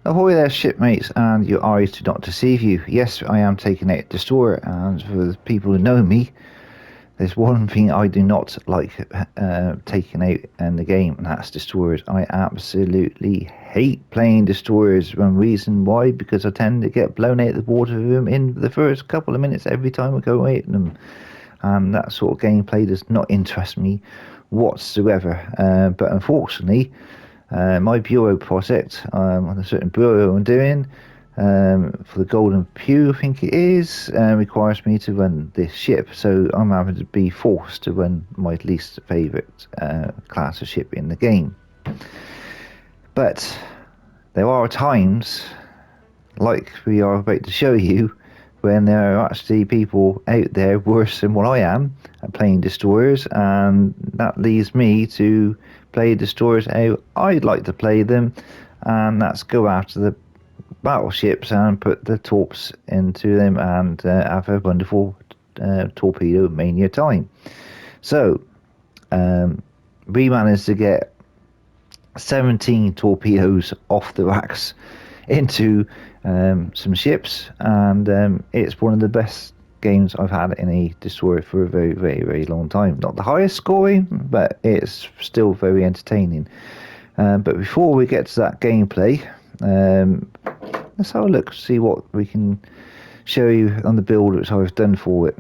Ahoy there, shipmates, and your eyes do not deceive you. Yes, I am taking out Destroyer, and for the people who know me, there's one thing I do not like taking out in the game, and that's Destroyers. I absolutely hate playing Destroyers. One reason why, because I tend to get blown out of the water room in the first couple of minutes every time I go out them. And that sort of gameplay does not interest me whatsoever. But unfortunately, my bureau project, on a certain bureau I'm doing, for the Golden Pew, I think it is, requires me to run this ship. So I'm having to be forced to run my least favourite class of ship in the game. But there are times, like we are about to show you, when there are actually people out there worse than what I am at playing Destroyers, and that leads me to play Destroyers how I'd like to play them, and that's go after the battleships and put the torps into them and have a wonderful Tourpedo Mania time. So we managed to get 17 torpedoes off the racks into some ships, and it's one of the best games I've had in a Destroyer for a very, very, very long time. Not the highest scoring, but it's still very entertaining. But before we get to that gameplay, let's have a look, see what we can show you on the build which I've done for it.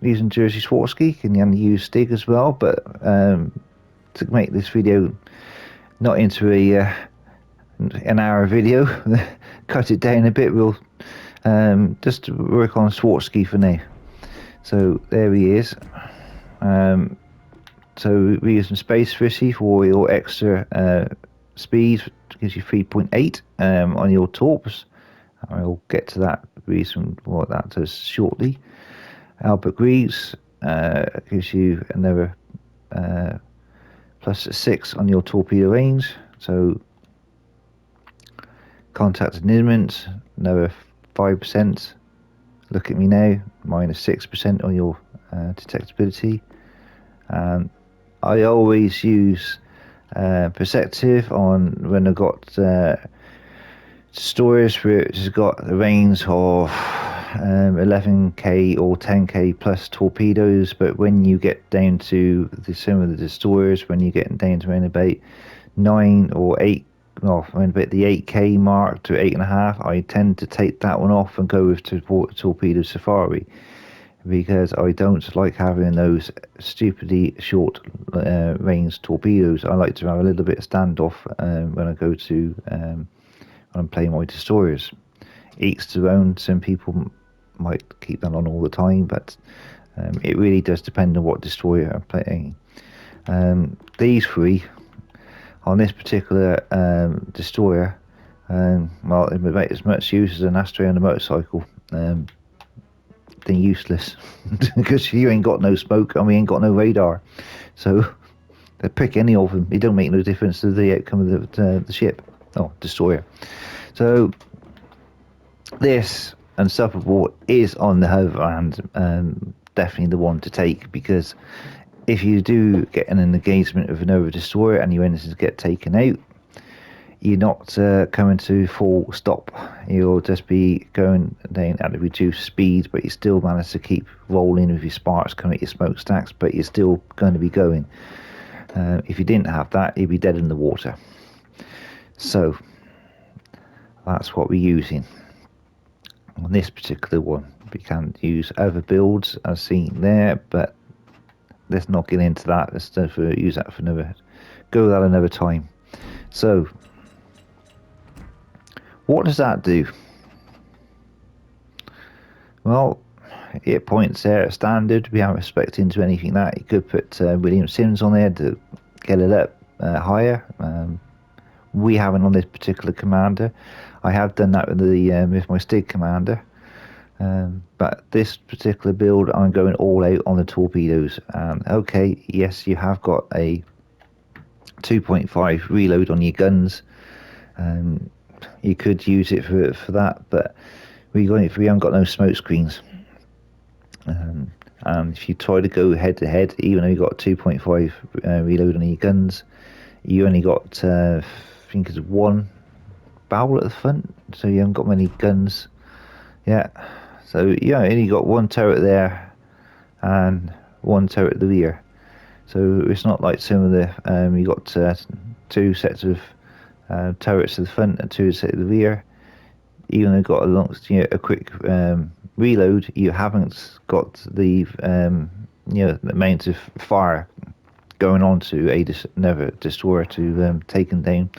Using Jersey Swarovski and use Stig as well, but to make this video not into an hour video, cut it down a bit. We'll just work on Swarovski for now. So there he is. So we're using Space Fishy for your extra speed, gives you 3.8 on your torps. I'll get to that reason what that does shortly. Albert Greaves gives you another plus 6 on your torpedo range. So contact enigments, another 5%. Look at me now, minus 6% on your detectability. I always use perceptive on when I've got stores which has got a range of 11k or 10k plus torpedoes, but when you get down to some of the destroyers, when you get down to around about 9 or 8, well, around about the 8k mark to 8.5, I tend to take that one off and go with Torpedo Safari, because I don't like having those stupidly short range torpedoes. I like to have a little bit of standoff when I go to when I'm playing my destroyers. Each their own. Some people might keep that on all the time, but it really does depend on what destroyer I'm playing. These three on this particular destroyer, well, it would make as much use as an Astray on a motorcycle. Useless because you ain't got no smoke and we ain't got no radar, so they pick any of them, it don't make no difference to the outcome of the ship or destroyer. So this Unstoppable is on the other hand definitely the one to take, because if you do get an engagement with another destroyer and you end to get taken out, you're not coming to full stop. You'll just be going down at a reduced speed, but you still manage to keep rolling with your sparks coming at your smokestacks, but you're still going to be going. If you didn't have that, you'd be dead in the water. So that's what we're using on this particular one. We can use other builds as seen there, but let's not get into that. Let's use that for another, go that another time. So what does that do? Well, it points there at standard. We haven't spec'd into anything that. You could put William Sims on there to get it up higher. We haven't on this particular commander. I have done that with my Stig commander. But this particular build, I'm going all out on the torpedoes. Okay, yes, you have got a 2.5 reload on your guns. You could use it for that, but we haven't got no smoke screens. And if you try to go head to head, even though you got 2.5 reload on your guns, you only got I think it's one barrel at the front, so you haven't got many guns. Yeah, so yeah, only got one turret there and one turret at the rear. So it's not like some of the you got two sets of turrets at the front and two sets at the rear. Even though got a quick reload, you haven't got the the amount of fire going on to another destroyer to take them down,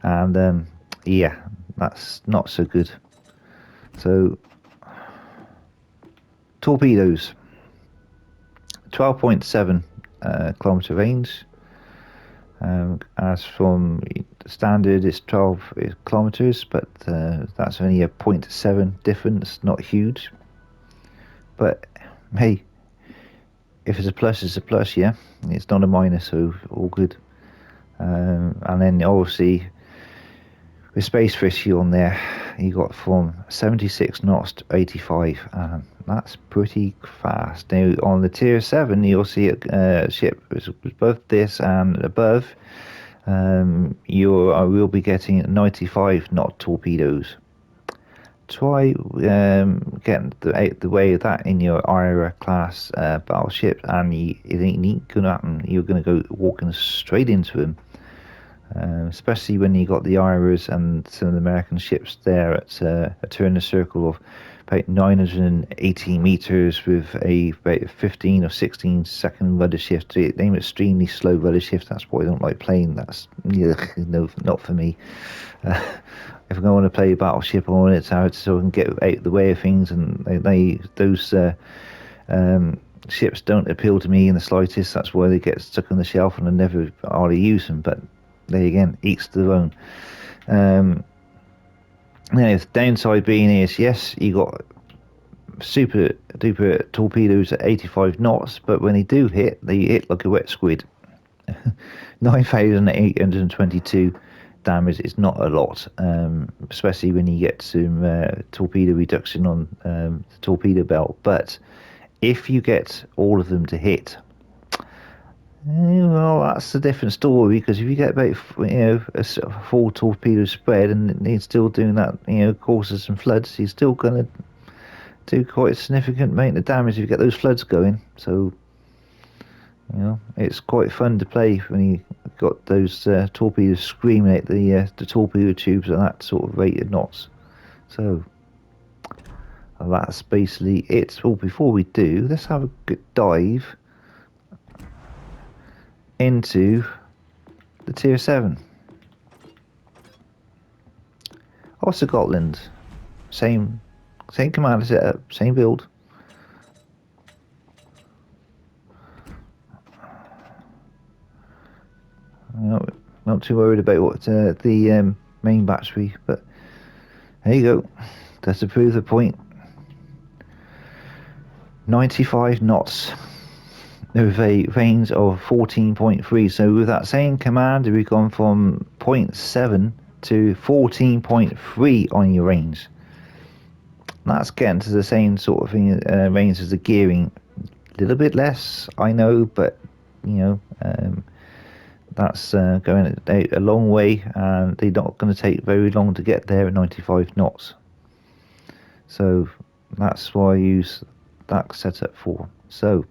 and yeah, that's not so good. So torpedoes, 12.7 kilometer range. As from standard, it's 12 kilometers, but that's only a 0.7 difference, not huge. But hey, if it's a plus, it's a plus, yeah. It's not a minus, so all good. And then obviously with Space Frisky on there, you got from 76 knots to 85, and that's pretty fast. Now on the tier 7, you'll see a ship with both this and above. You will be getting 95 knot torpedoes. Try getting out the way of that in your Ira class battleship, and it ain't gonna happen. You're gonna go walking straight into them. Especially when you got the Iras and some of the American ships there at a turn of circle of about 980 meters with about 15 or 16 second rudder shift. They aim extremely slow rudder shift. That's why I don't like playing. That's no, not for me. If I want to play a battleship, I want it out so I can get out the way of things, and those ships don't appeal to me in the slightest. That's why they get stuck on the shelf, and I never hardly use them. But there again, each to their own. Now, the downside being is, yes, you got super duper torpedoes at 85 knots, but when they do hit, they hit like a wet squid. 9,822 damage is not a lot, especially when you get some torpedo reduction on the torpedo belt. But if you get all of them to hit, well, that's a different story, because if you get about a full torpedo spread and it's still doing that, causes some floods, you're still going to do quite a significant amount of damage if you get those floods going. So it's quite fun to play when you got those torpedoes screaming at the torpedo tubes at that sort of rate of knots. So that's basically it. Well, before we do, let's have a good dive into the tier 7. Also Oland, same commander setup, same build. Not too worried about what the main battery, but there you go. That's to prove the point. 95 knots with a range of 14.3. So with that same commander, we've gone from 0.7 to 14.3 on your range. That's getting to the same sort of thing range as the gearing. A little bit less, I know, but that's going a long way, and they're not going to take very long to get there at 95 knots. So that's why I use that setup for. So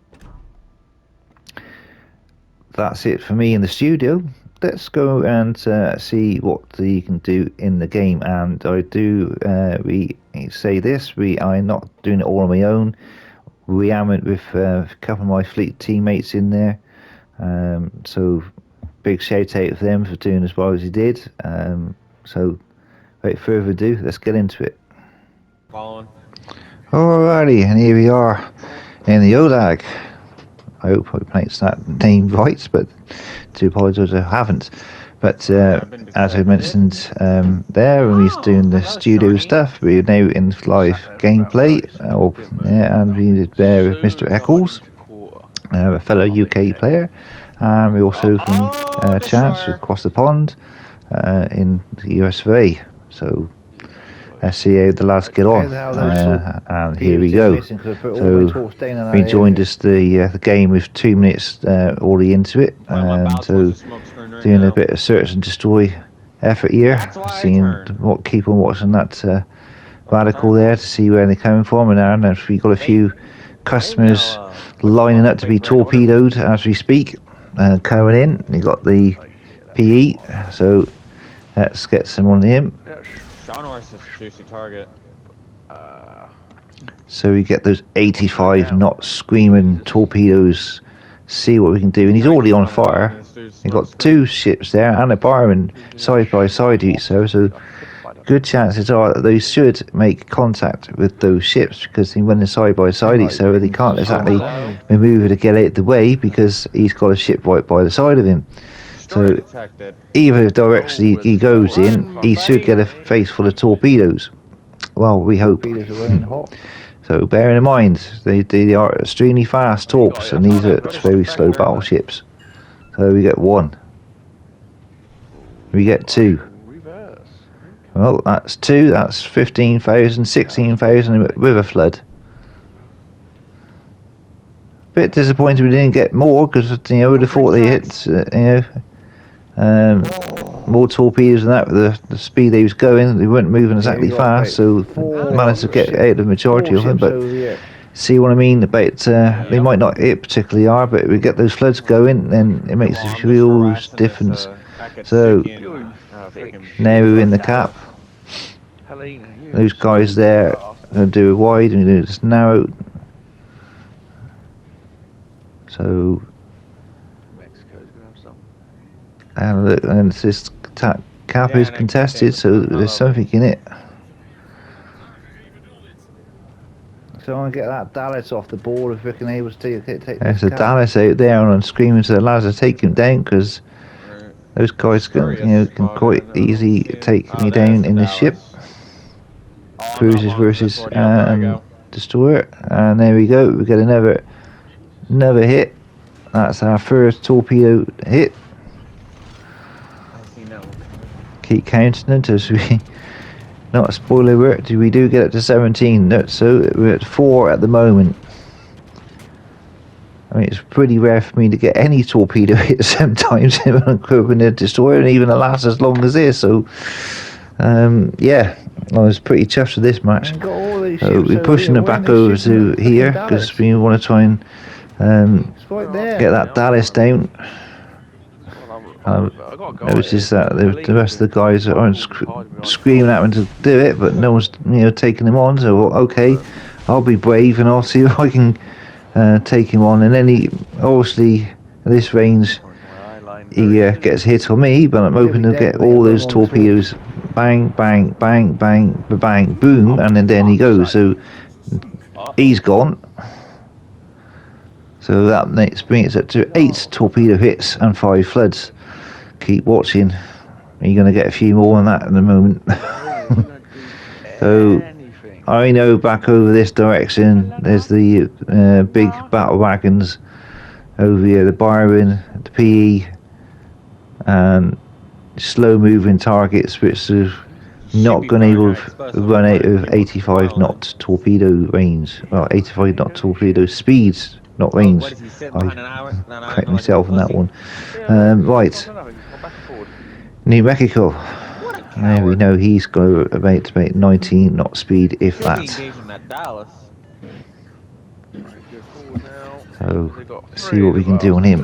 that's it for me in the studio. Let's go and see what you can do in the game. And I do say this: I'm not doing it all on my own. We am with a couple of my fleet teammates in there. So big shout out for them for doing as well as he did. So without further ado, let's get into it. Following. Alrighty, and here we are in the Oland. I hope I pronounced that name right, but to apologise I haven't. But as I mentioned there, when we was doing the studio stuff, we're now in live gameplay, and we did there with Mr. Eccles, a fellow UK player, and we also from chance across the pond in the US of A. So let's see how the lads get on, and here we go. So we joined us the game with 2 minutes already into it, and so doing a bit of search and destroy effort here, seeing what, keep on watching that radical there to see where they're coming from, and we've got a few customers lining up to be torpedoed as we speak, coming in. You got the PE, so let's get some on him. So we get those 85 knot screaming torpedoes, see what we can do. And he's already on fire. You've got two ships there and a barman side by side each other, so good chances are that they should make contact with those ships, because they run side by side each other. They can't exactly maneuver to get out of the way because he's got a ship right by the side of him. So either direction he goes in, he should get a face full of torpedoes. Well, we hope. So bearing in mind, they are extremely fast torps, and these are very slow battleships. So we get one. We get two. Well, that's two. That's 15,000, 16,000 with a flood. Bit disappointed we didn't get more, because would have thought they hit more torpedoes than that with the speed they was going. They weren't moving exactly fast, so managed to get out of the majority of them. But see what I mean about they might not hit particularly hard, but if we get those floods going, then it makes a huge difference. So now we're in the cap. Those guys there are going to do a wide and do this narrow. So and look, and this cap is contested, so there's something in it. So I want to get that Dallas off the board if we can able to take there's a Dallas out there, and I'm screaming to the lads to take him down, because those guys can quite easily take me down in this ship. Cruisers versus destroyer, and there we go. We get another hit. That's our first torpedo hit. Keep counting it as we, not a spoiler alert, we do get up to 17, so we're at 4 at the moment. I mean, it's pretty rare for me to get any torpedo hits sometimes when a destroyer, and even it lasts as long as this, so yeah, I was pretty chuffed with this match. So we're pushing it back over to here, because we want to try and get that Dallas down. Notice that the rest of the guys aren't screaming at me to do it, but no one's taking him on. So okay, I'll be brave and I'll see if I can take him on. And then he obviously at this range he gets hit on me, but I'm hoping to get all those torpedoes, bang, bang, bang, bang, bang, boom, and then he goes. So he's gone. So that brings it up to 8 torpedo hits and 5 floods. Keep watching. You're going to get a few more than that in a moment. So I know back over this direction there's the big battle wagons over here, the Byron, the PE, and slow moving targets which are not going to run out of 85 knot torpedo range. Well, 85 knot torpedo speeds, not range. I correct myself on that one. Right, New Mexico. Now we know he's got about 19 knot speed, if that. So see what we can do on him.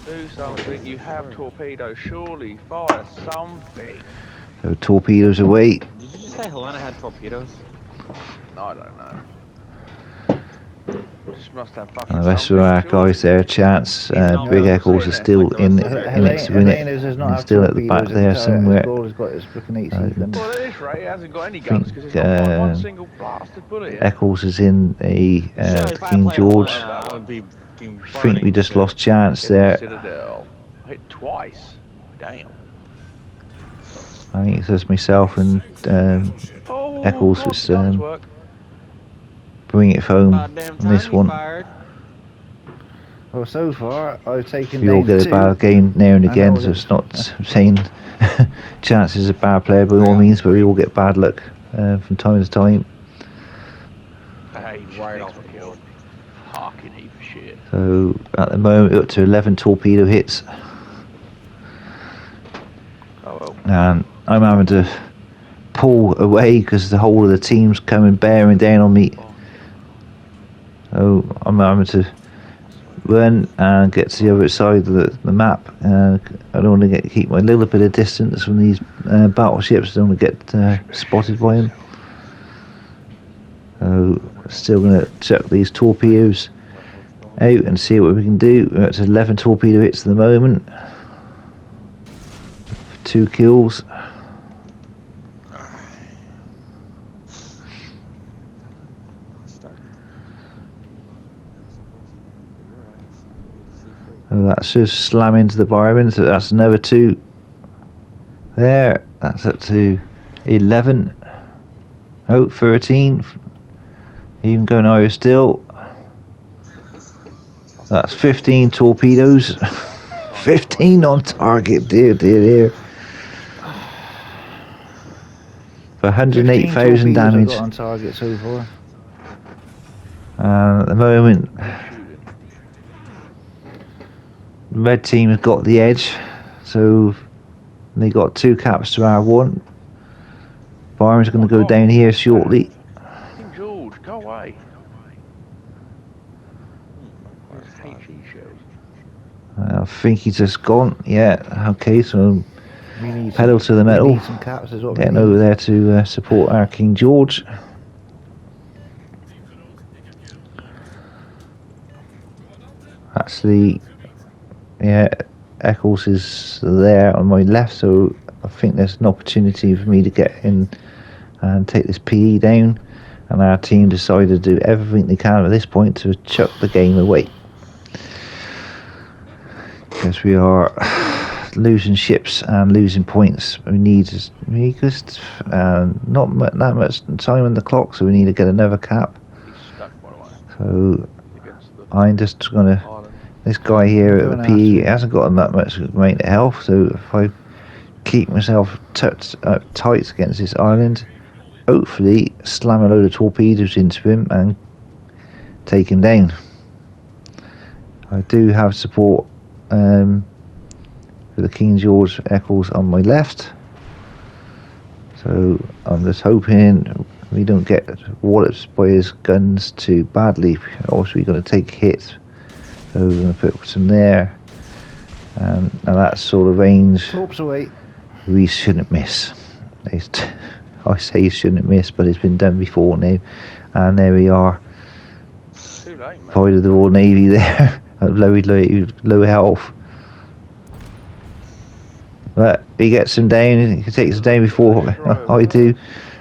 Do something. You have torpedoes. Surely fire something. So torpedoes away. Did you just say Helena had torpedoes? I don't know. Just must have fucking And the rest of our guys there, Chance, Big Eccles is still in it to win it. He's still at the back there somewhere. Well, at this rate, he hasn't got any guns because he's not one single blasted bullet. Eccles is in the King George. I think we just lost Chance there. Hit twice. Damn. I think it's just myself and Eccles was bring it home on this one. Well, so far I've taken. We all get a bad game now and again, so it's not saying Chance is a bad player by all means, but we all get bad luck from time to time. Right off the kill. Harking heap of shit. So at the moment we're up to 11 torpedo hits. and I'm having to pull away because the whole of the team's coming bearing down on me. So I'm having to run and get to the other side of the map. I don't want to keep my little bit of distance from these battleships. I don't want to get spotted by them. So still going to chuck these torpedoes out and see what we can do. We're at 11 torpedo hits at the moment. 2 kills. Oh, that's just slam into the barman, so that's another 2. There, that's up to 11. Oh, 13. Even going higher still. That's 15 torpedoes. 15 on target, dear. For 108,000 damage. Got on target so far. At the moment, the red team has got the edge, so they got 2 caps to our 1. Byron's going to go down here shortly. King George, go away. I think he's just gone. Yeah, okay, so pedal to the metal. Getting over there to support our King George. Actually, yeah, Eccles is there on my left, so I think there's an opportunity for me to get in and take this PE down. And our team decided to do everything they can at this point to chuck the game away. Because we are losing ships and losing points. We need just not that much time on the clock, so we need to get another cap. So I'm just gonna. This guy here at the PE hasn't got that much rate of health, so if I keep myself tight against this island, hopefully slam a load of torpedoes into him and take him down. I do have support for the King George Eccles on my left, so I'm just hoping we don't get walloped by his guns too badly. Also, we're going to take hits, so we're going to put some there, and that sort of range we shouldn't miss. I say you shouldn't miss, but it's been done before now, and there we are. Pride of the Royal Navy there. low health, but he gets him down. He takes him down before I do.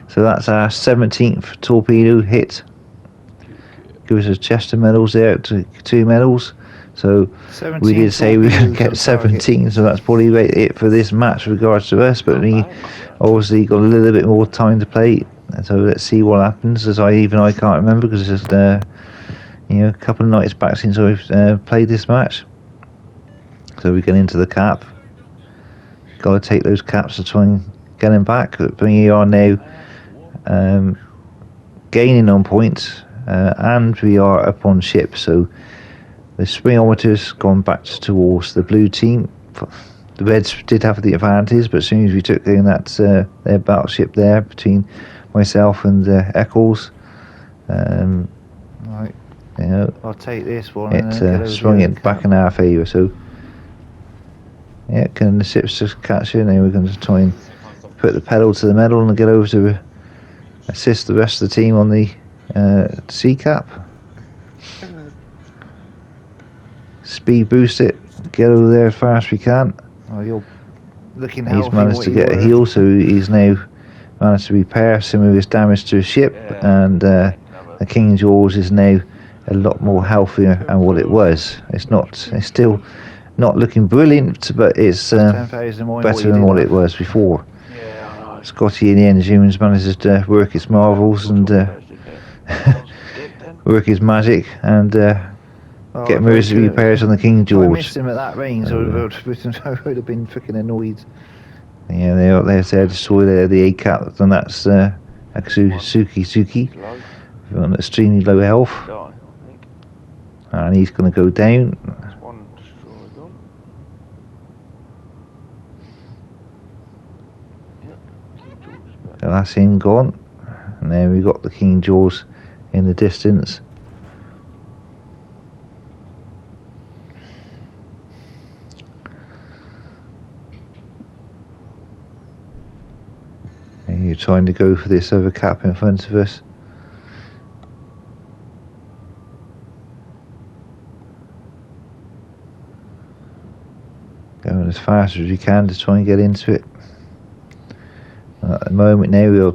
So that's our 17th torpedo hit. Gives us a chest of medals there, 2 medals. So we did say we would get 17, so that's probably it for this match with regards to us. But we obviously got a little bit more time to play, so let's see what happens. As I can't remember, because it's just a couple of nights back since I've played this match. So we get into the cap. Got to take those caps to try and get them back. But we are now gaining on points, and we are up on ship. So the springometer's gone back towards the blue team. The Reds did have the advantage, but as soon as we took in that their battleship there between myself and Eccles, right. I'll take this one. It swung it back in our favour. So yeah, can the ships just catch it? Now we're going to try and put the pedal to the metal and get over to assist the rest of the team on the sea cap. Speed boost it, get over there as fast as we can. Oh, you're looking. He's managed to get a heal, so he's now managed to repair some of his damage to his ship, and the King George is now a lot more healthier than what it was. It's still not looking brilliant, but it's better than what it was before. Scotty in the engines manages to work his marvels and work his magic and get emergency repairs on the King George. I missed him at that range, so I would have been freaking annoyed. Yeah, there's their destroyer, the A-cap, and that's Suki on extremely low health. And he's going to go down. So that's him gone. And then we got the King Jaws in the distance. And you're trying to go for this other cap in front of us. Going as fast as we can to try and get into it. At the moment now,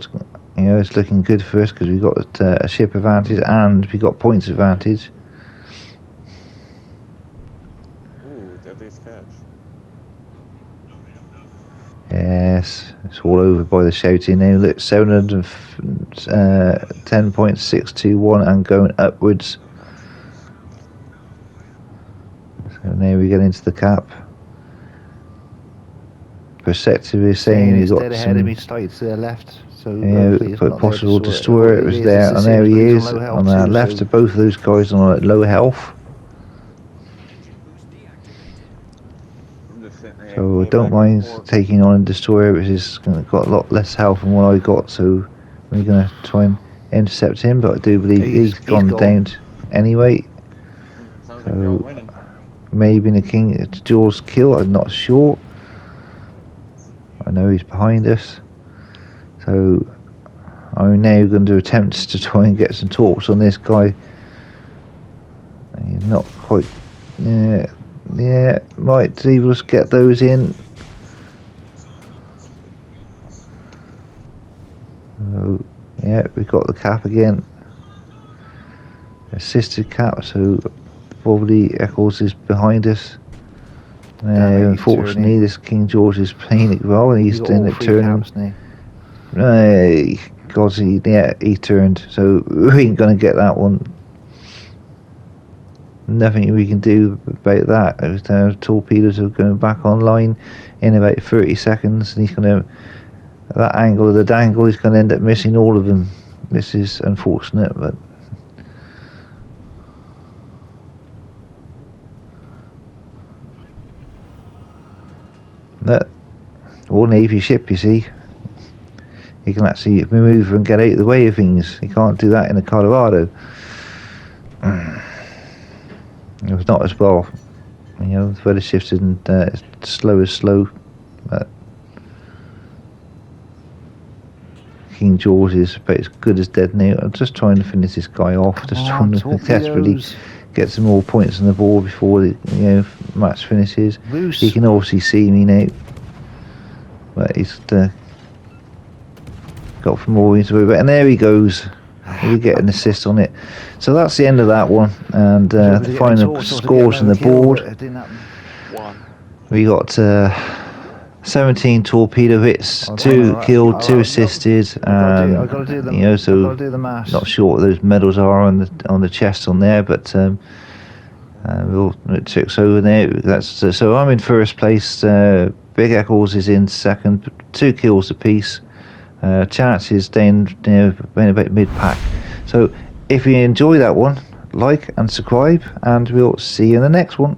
it's looking good for us because we've got a ship advantage and we've got points advantage. Ooh, deadliest catch. Yes, it's all over by the shouting now. Look, 710.621 and going upwards. So now we get into the cap. Perceptive is saying he's got ahead of me, some. slightly to the left. So But possible destroyer. It was there, and there he is on the left of both of those guys on low health. So don't mind taking on a destroyer, which has got a lot less health than what I got. So we're going to try and intercept him, but I do believe he's gone down anyway. So maybe the King Jaws kill. I'm not sure. I know he's behind us. So I'm now going to attempt to try and get some talks on this guy. He's not quite. Yeah, might even just get those in. So, yeah, we've got the cap again. Assisted cap, so probably Eccles is behind us. Unfortunately, this King George is playing it well, and he's in it turning. God, he turned, so we ain't gonna get that one. Nothing we can do about that. Torpedoes are going back online in about 30 seconds, and he's gonna, that angle of the dangle, he's gonna end up missing all of them. This is unfortunate, but that all Navy ship, you see, he can actually manoeuvre and get out of the way of things. He can't do that in a Colorado. It was not as well, the weather shifted and slow as slow, but King George is about as good as dead now. I'm just trying to finish this guy off, just trying to desperately get some more points on the board before the match finishes. Loose. He can obviously see me now, but he's got some more into it. And there he goes. We get an assist on it. So that's the end of that one. And the final scores on the board. We got 17 torpedo hits, 2 killed, 2 assisted. So not sure what those medals are on the chest on there, but we'll check over there. So I'm in first place. Big Eccles is in second, 2 kills apiece. Chances down about mid-pack. So if you enjoy that one, like and subscribe, and we'll see you in the next one.